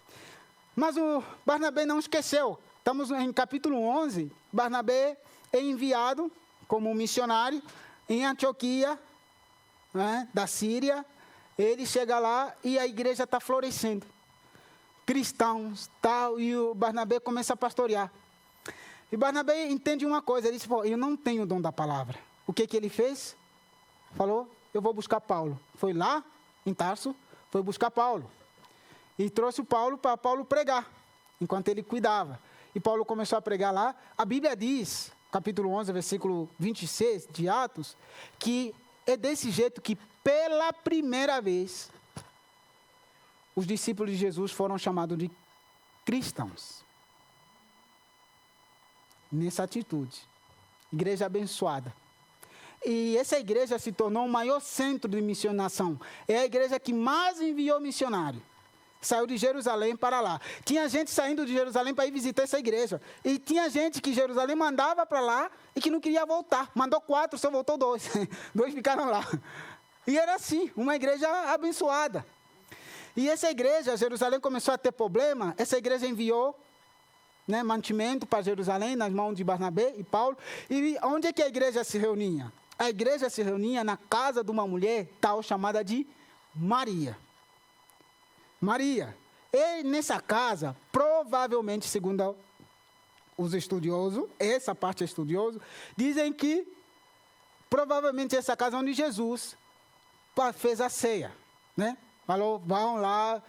Mas o Barnabé não esqueceu. Estamos em capítulo 11. Barnabé é enviado como missionário em Antioquia, né, da Síria. Ele chega lá e a igreja está florescendo. Cristãos, tal, e o Barnabé começa a pastorear. E Barnabé entende uma coisa, ele disse, eu não tenho o dom da palavra. O que ele fez? Falou, eu vou buscar Paulo. Foi lá, em Tarso, foi buscar Paulo. E trouxe o Paulo para Paulo pregar, enquanto ele cuidava. E Paulo começou a pregar lá. A Bíblia diz, capítulo 11, versículo 26 de Atos, que é desse jeito que, pela primeira vez, os discípulos de Jesus foram chamados de cristãos. Nessa atitude. Igreja abençoada. E essa igreja se tornou o maior centro de missionação. É a igreja que mais enviou missionário. Saiu de Jerusalém para lá. Tinha gente saindo de Jerusalém para ir visitar essa igreja. E tinha gente que Jerusalém mandava para lá e que não queria voltar. Mandou 4, só voltou 2. 2 ficaram lá. E era assim, uma igreja abençoada. E essa igreja, Jerusalém começou a ter problema. Essa igreja enviou, né, mantimento para Jerusalém, nas mãos de Barnabé e Paulo. E onde é que a igreja se reunia? A igreja se reunia na casa de uma mulher tal chamada de Maria. Maria. E nessa casa, provavelmente, segundo os estudiosos, essa parte é estudioso, dizem que provavelmente essa casa onde Jesus fez a ceia, né? Falou, vão lá,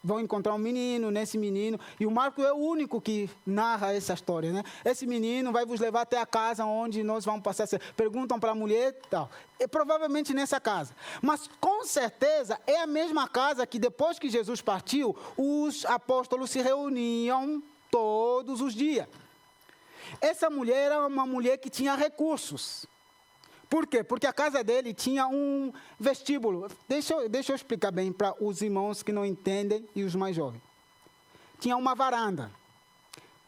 vão encontrar um menino, nesse menino, e o Marco é o único que narra essa história, né? Esse menino vai vos levar até a casa onde nós vamos passar a ceia. Perguntam para a mulher, tal. É provavelmente nessa casa. Mas, com certeza, é a mesma casa que depois que Jesus partiu, os apóstolos se reuniam todos os dias. Essa mulher era uma mulher que tinha recursos. Por quê? Porque a casa dele tinha um vestíbulo. Deixa eu explicar bem para os irmãos que não entendem e os mais jovens. Tinha uma varanda.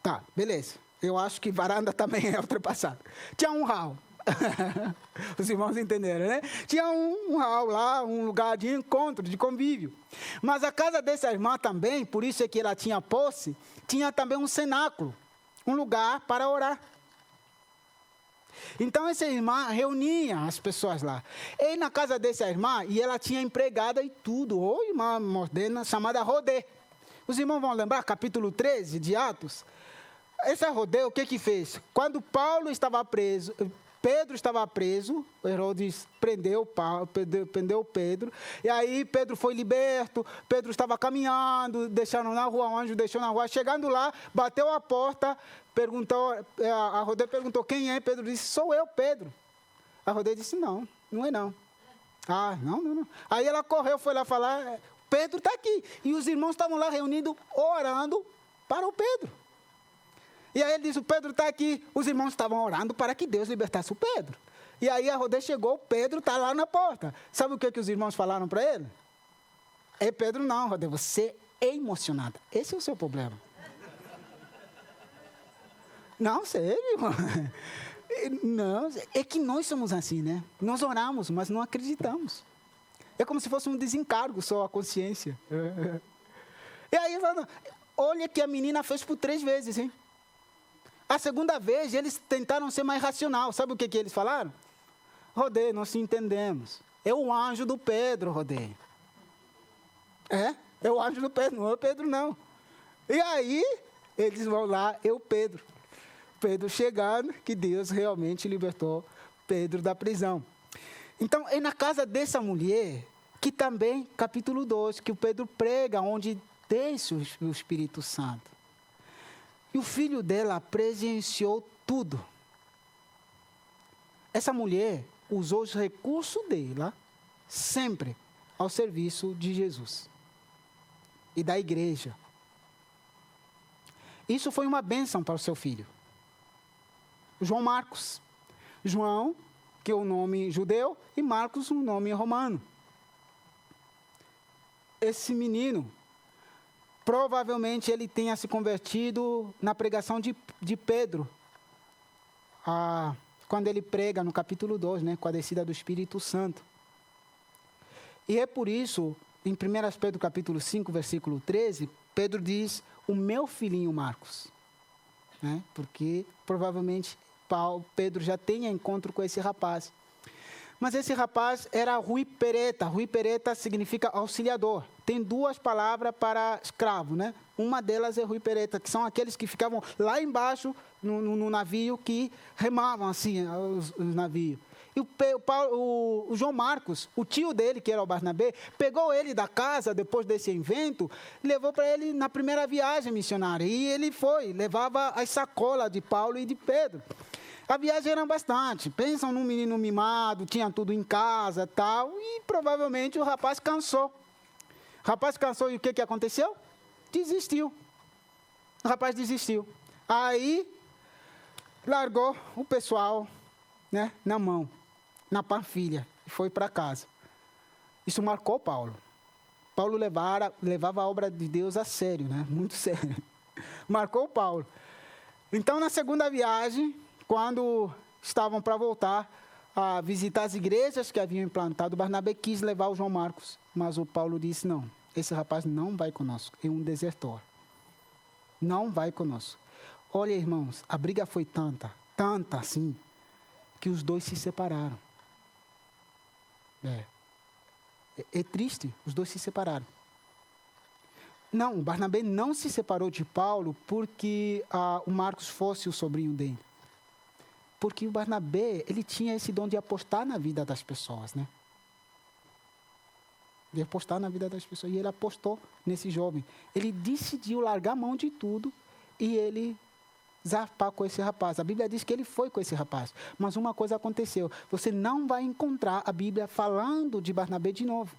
Tá, beleza. Eu acho que varanda também é ultrapassado. Tinha um hall. Os irmãos entenderam, né? Tinha um hall lá, um lugar de encontro, de convívio. Mas a casa dessa irmã também, por isso é que ela tinha posse, tinha também um cenáculo, um lugar para orar. Então, essa irmã reunia as pessoas lá. E na casa dessa irmã, e ela tinha empregada e tudo, ou irmã moderna, chamada Rodê. Os irmãos vão lembrar, capítulo 13 de Atos? esse arrodeio, o que fez? Quando Paulo estava preso, Pedro estava preso, Herodes prendeu Pedro, e aí Pedro foi liberto, Pedro estava caminhando, deixaram na rua, o anjo deixou na rua, chegando lá, bateu a porta, a rodeio perguntou, quem é? Pedro disse, sou eu, Pedro. A rodeio disse, não é não. Ah, não. Aí ela correu, foi lá falar, Pedro está aqui. E os irmãos estavam lá reunidos, orando para o Pedro. E aí ele disse, o Pedro está aqui. Os irmãos estavam orando para que Deus libertasse o Pedro. E aí a rodeia chegou, Pedro está lá na porta. Sabe o que os irmãos falaram para ele? Pedro, não, rodeia, você é emocionada. Esse é o seu problema. Não, sério, irmão. Não, é que nós somos assim, né? Nós oramos, mas não acreditamos. É como se fosse um desencargo só a consciência. E aí, olha que a menina fez por 3 vezes, hein? A segunda vez, eles tentaram ser mais racional. Sabe o que eles falaram? Rodeio, nós se entendemos. É o anjo do Pedro, rodeio. É o anjo do Pedro, não é o Pedro, não. E aí, eles vão lá, é o Pedro. Pedro chegando, que Deus realmente libertou Pedro da prisão. Então, é na casa dessa mulher, que também, capítulo 2, que o Pedro prega, onde desce o Espírito Santo. E o filho dela presenciou tudo. Essa mulher usou os recursos dela, sempre, ao serviço de Jesus e da igreja. Isso foi uma bênção para o seu filho. João Marcos. João, que é o nome judeu, e Marcos, um nome romano. Esse menino, provavelmente ele tenha se convertido na pregação de Pedro, quando ele prega no capítulo 2, né, com a descida do Espírito Santo. E é por isso, em 1 Pedro capítulo 5, versículo 13, Pedro diz, o meu filhinho Marcos. Né, porque provavelmente Pedro já tenha encontro com esse rapaz. Mas esse rapaz era Rui Pereta. Rui Pereta significa auxiliador. Tem 2 palavras para escravo, né? Uma delas é Rui Pereta, que são aqueles que ficavam lá embaixo no navio, que remavam assim os navios. E o João Marcos, o tio dele, que era o Barnabé, pegou ele da casa, depois desse evento, levou para ele na primeira viagem missionária. E ele levava as sacolas de Paulo e de Pedro. A viagem era bastante. Pensam num menino mimado, tinha tudo em casa, tal, e provavelmente o rapaz cansou. O rapaz cansou e o que aconteceu? Desistiu. O rapaz desistiu. Aí, largou o pessoal, né, na mão, na Panfilha, e foi para casa. Isso marcou Paulo. Paulo levava a obra de Deus a sério, né? Muito sério. Marcou Paulo. Então, na segunda viagem, quando estavam para voltar a visitar as igrejas que haviam implantado, Barnabé quis levar o João Marcos, mas o Paulo disse, não, esse rapaz não vai conosco, é um desertor. Não vai conosco. Olha, irmãos, a briga foi tanta assim, que os 2 se separaram. É triste, os 2 se separaram. Não, o Barnabé não se separou de Paulo porque o Marcos fosse o sobrinho dele. Porque o Barnabé, ele tinha esse dom de apostar na vida das pessoas, né? De apostar na vida das pessoas. E ele apostou nesse jovem. Ele decidiu largar a mão de tudo e ele zarpar com esse rapaz. A Bíblia diz que ele foi com esse rapaz. Mas uma coisa aconteceu. Você não vai encontrar a Bíblia falando de Barnabé de novo.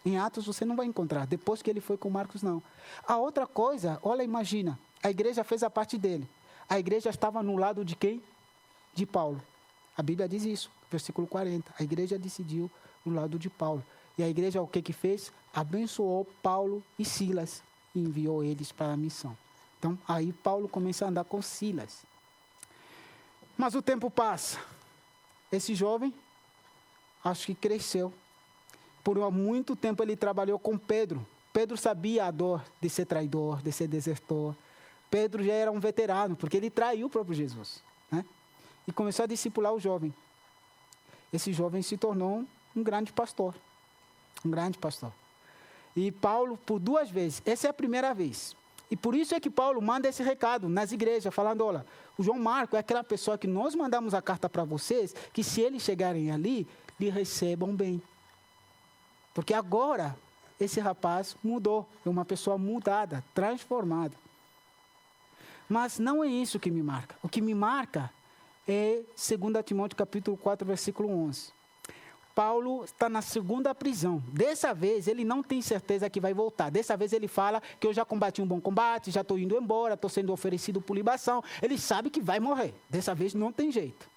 Em Atos você não vai encontrar. Depois que ele foi com Marcos, não. A outra coisa, olha, imagina. A igreja fez a parte dele. A igreja estava no lado de quem? De Paulo. A Bíblia diz isso, versículo 40. A igreja decidiu no lado de Paulo. E a igreja o que fez? Abençoou Paulo e Silas e enviou eles para a missão. Então, aí Paulo começa a andar com Silas. Mas o tempo passa. Esse jovem, acho que cresceu. Por muito tempo ele trabalhou com Pedro. Pedro sabia a dor de ser traidor, de ser desertor. Pedro já era um veterano, porque ele traiu o próprio Jesus, né? E começou a discipular o jovem. Esse jovem se tornou um grande pastor. Um grande pastor. E Paulo, por 2 vezes, essa é a primeira vez. E por isso é que Paulo manda esse recado nas igrejas, falando, olha, o João Marcos é aquela pessoa que nós mandamos a carta para vocês, que se eles chegarem ali, lhe recebam bem. Porque agora, esse rapaz mudou, é uma pessoa mudada, transformada. Mas não é isso que me marca. O que me marca é 2 Timóteo capítulo 4, versículo 11. Paulo está na segunda prisão. Dessa vez, ele não tem certeza que vai voltar. Dessa vez, ele fala que eu já combati um bom combate, já estou indo embora, estou sendo oferecido por libação. Ele sabe que vai morrer. Dessa vez, não tem jeito.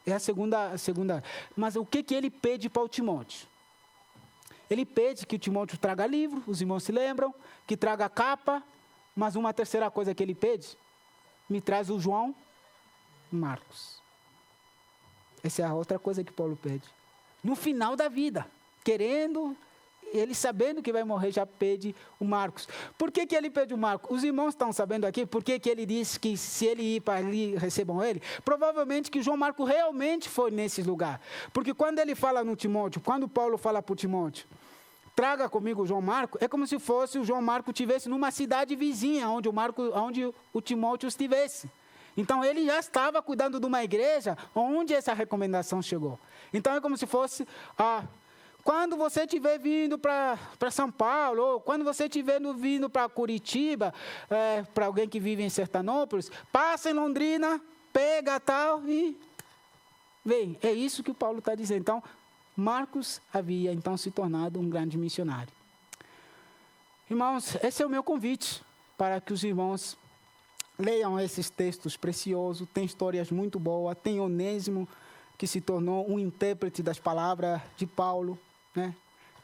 É a segunda. Mas o que ele pede para o Timóteo? Ele pede que o Timóteo traga livro, os irmãos se lembram, que traga capa, mas uma terceira coisa que ele pede, me traz o João Marcos. Essa é a outra coisa que Paulo pede. No final da vida, querendo, ele sabendo que vai morrer, já pede o Marcos. Por que ele pede o Marcos? Os irmãos estão sabendo aqui por que ele disse que se ele ir para ali, recebam ele? Provavelmente que João Marcos realmente foi nesse lugar. Porque quando ele fala no Timóteo, quando Paulo fala para o Timóteo, traga comigo o João Marcos, é como se fosse o João Marcos estivesse numa cidade vizinha, onde o Timóteo estivesse. Então, ele já estava cuidando de uma igreja onde essa recomendação chegou. Então, é como se fosse, quando você estiver vindo para São Paulo, ou quando você estiver vindo para Curitiba, para alguém que vive em Sertanópolis, passa em Londrina, pega tal e vem. É isso que o Paulo está dizendo. Então, Marcos havia então se tornado um grande missionário. Irmãos, esse é o meu convite para que os irmãos leiam esses textos preciosos. Tem histórias muito boas. Tem Onésimo, que se tornou um intérprete das palavras de Paulo, né?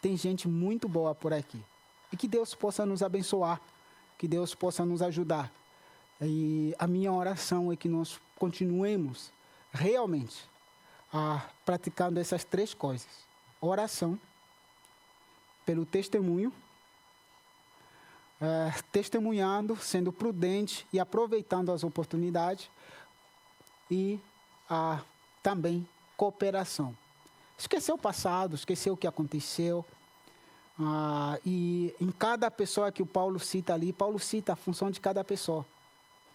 Tem gente muito boa por aqui. E que Deus possa nos abençoar, que Deus possa nos ajudar. E a minha oração é que nós continuemos realmente praticando essas três coisas. Oração, pelo testemunho, testemunhando, sendo prudente e aproveitando as oportunidades, e também cooperação. Esquecer o passado, esquecer o que aconteceu, e em cada pessoa que o Paulo cita ali, Paulo cita a função de cada pessoa.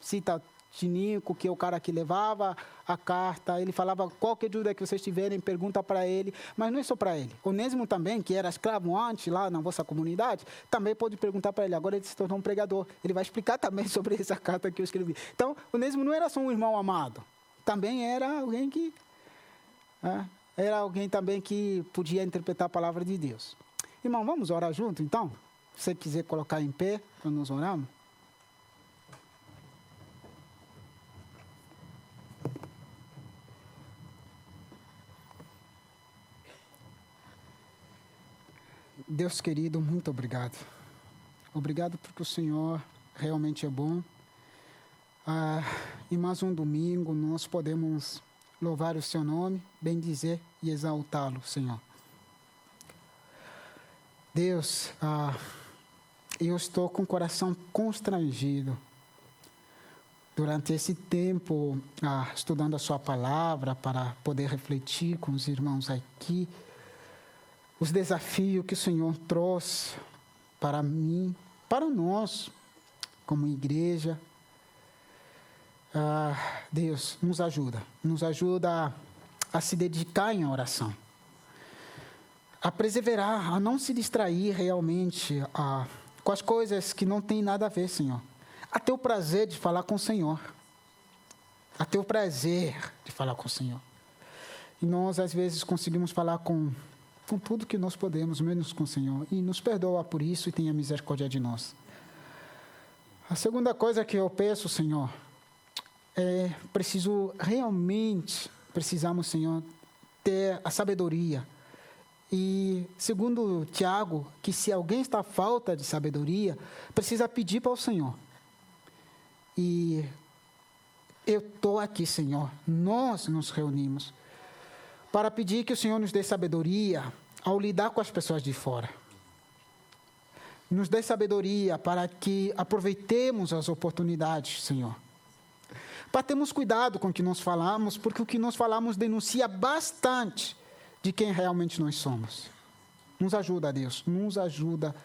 Cita Tinico, que é o cara que levava a carta, ele falava, qualquer dúvida que vocês tiverem, pergunta para ele, mas não é só para ele. Onésimo também, que era escravo antes, lá na vossa comunidade, também pode perguntar para ele. Agora ele se tornou um pregador, ele vai explicar também sobre essa carta que eu escrevi. Então, Onésimo não era só um irmão amado, também era alguém que... era alguém também que podia interpretar a palavra de Deus. Irmão, vamos orar junto, então? Se você quiser colocar em pé, para nós orarmos. Deus querido, muito obrigado. Obrigado porque o Senhor realmente é bom. E mais um domingo nós podemos louvar o seu nome, bendizer e exaltá-lo, Senhor. Deus, eu estou com o coração constrangido. Durante esse tempo, estudando a sua palavra, para poder refletir com os irmãos aqui, os desafios que o Senhor trouxe para mim, para nós, como igreja. Deus, nos ajuda a se dedicar em oração, a perseverar, a não se distrair realmente com as coisas que não têm nada a ver, Senhor. A ter o prazer de falar com o Senhor. A ter o prazer de falar com o Senhor. E nós, às vezes, conseguimos falar com tudo que nós podemos, menos com o Senhor. E nos perdoa por isso e tenha misericórdia de nós. A segunda coisa que eu peço, Senhor, precisamos, Senhor, ter a sabedoria. E, segundo Tiago, que se alguém está à falta de sabedoria, precisa pedir para o Senhor. E eu estou aqui, Senhor, nós nos reunimos para pedir que o Senhor nos dê sabedoria ao lidar com as pessoas de fora. Nos dê sabedoria para que aproveitemos as oportunidades, Senhor. Para termos cuidado com o que nós falamos, porque o que nós falamos denuncia bastante de quem realmente nós somos. Nos ajuda, Deus, nos ajuda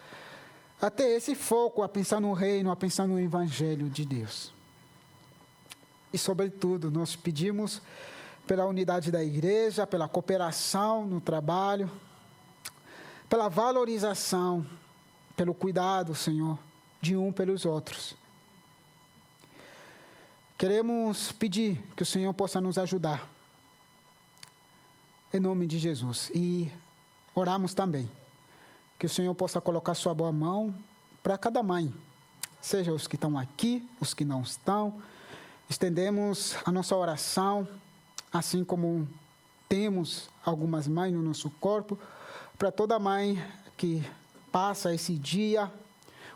a ter esse foco, a pensar no reino, a pensar no evangelho de Deus. E, sobretudo, nós pedimos pela unidade da igreja, pela cooperação no trabalho, pela valorização, pelo cuidado, Senhor, de um pelos outros. Queremos pedir que o Senhor possa nos ajudar, em nome de Jesus. E oramos também que o Senhor possa colocar sua boa mão para cada mãe, seja os que estão aqui, os que não estão. Estendemos a nossa oração, assim como temos algumas mães no nosso corpo, para toda mãe que passa esse dia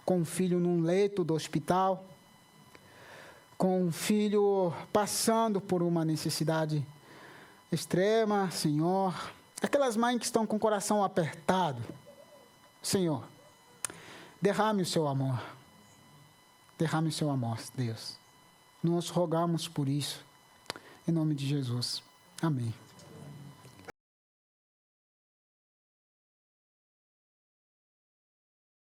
com um filho num leito do hospital, com um filho passando por uma necessidade extrema, Senhor. Aquelas mães que estão com o coração apertado, Senhor, derrame o seu amor. Derrame o seu amor, Deus. Nós rogamos por isso, em nome de Jesus. Amém.